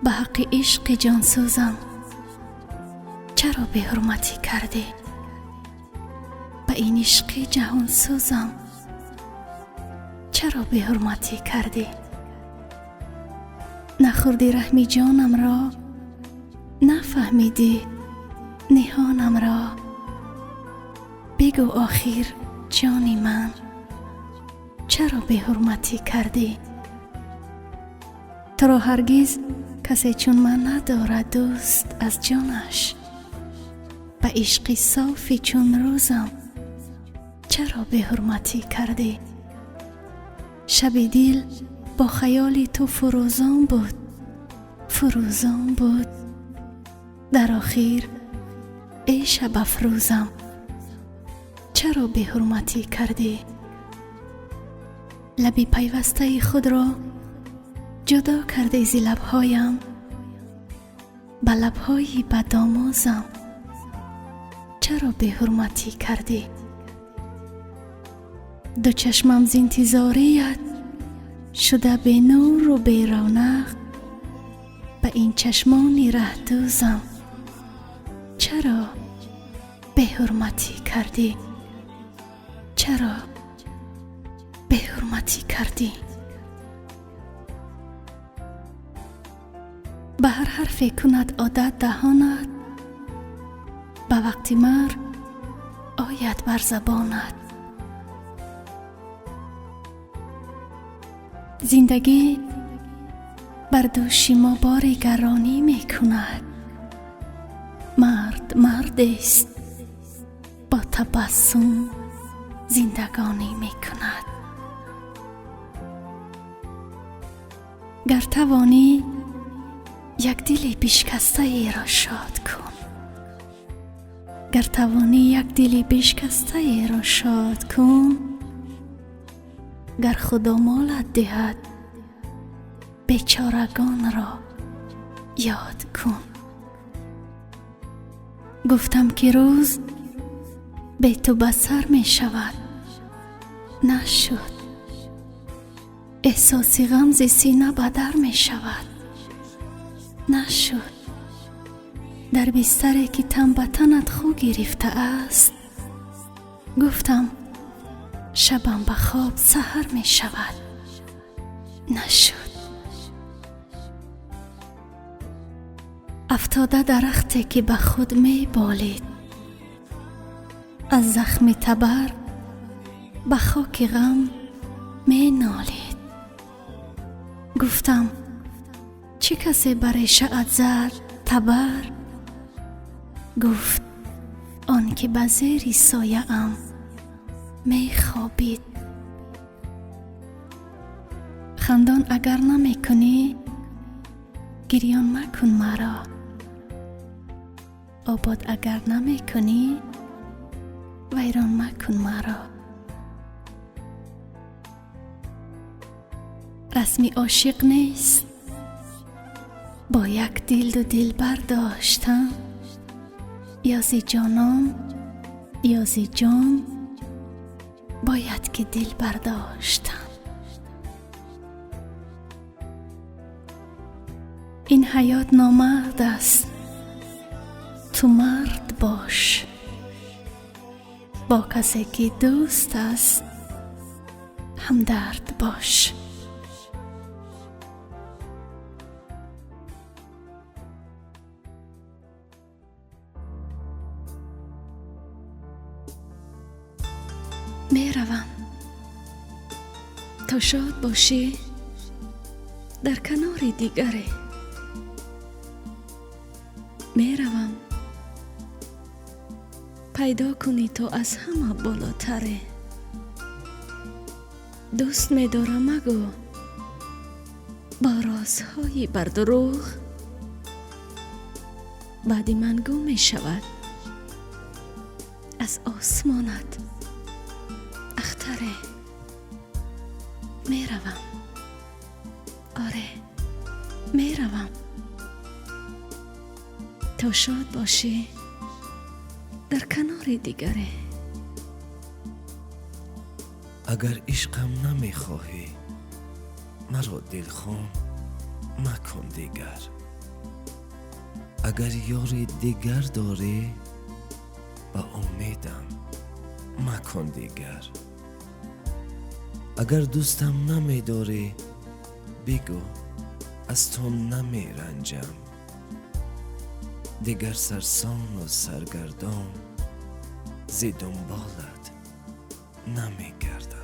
به حق عشق جانسوزم چرا بحرمتی کردی؟ به این عشق جهان سوزم چرا بحرمتی کردی؟ نخوردی رحمی جانم را، نفهمیدی نهانم را. بگو آخر جانی من چرا بحرمتی کردی؟ تو را هرگز کسی چون من ندارد دوست از جانش. به عشق صافی چون روزم چرا بحرمتی کردی؟ شب دل با خیال تو فروزان بود، فروزان بود. در آخر ای شب افروزم چرا بحرمتی کردی؟ لبی پیوسته خود را جدا کرده ز لبهایم، به لبهای بدآموزم چرا بحرمتی کردی؟ دو چشمم ز انتظاریت شده به نور و به رونق. به این چشمان ره دوزم چرا بحرمتی کردی؟ چرا بحرمتی کردی؟ به هر حرفی کند عادت دهانت، به وقت مرگ آید بر زبانت. زندگی بر دوش ما بار گرانی می کند. مرد مرد است با تبسم زندگانی می کند. گر توانی یک دل بشکسته ای را شاد کن، گر توانی یک دل بشکسته ای را شاد کن. گر خدا مالت دهد بیچارگان را یاد کن. گفتم که روز به تو بسر می شود، نشد. احساس غم ز سینه بدر می شود، نشد. در بستری که تن به تنت خو گرفته است، گفتم شبم به خواب سحر می شود، نشد. افتاده درختی که به خود می بالید، از زخم تبر به خاک غم می نالید. گفتم چه کسی برای شعت زد تبر؟ گفت آن که به زیر سایه ام می خوابید. خندان اگر نمی کنی گریان مکن مرا، آباد اگر نمی کنی ویران مکن مرا. رسمی عاشق نیست با یک دل دو دل برداشتم، یا زی جانان یا زی جان باید که دل برداشتم. این حیات نامرد است، تو مرد باش. با کسی که دوست است همدرد باش. می روم تا شاد باشی در کنار دیگری. می روم پیدا کنی تو از همه بالاتره. دوست می دارم مگو با رازهای بر دروغ، بعد من گم می شود از آسمانت اختره. می روم، آره می روم تا شاد باشی در کنار دیگره. اگر عشقم نمی خواهی مرا دلخواه مکن دیگر. اگر یاری دیگر داری با امیدم مکن دیگر. اگر دوستم نمیداری بگو از تو نمیرنجم. دیگر سرسام و سرگردان زی دنبالت نمیگردم.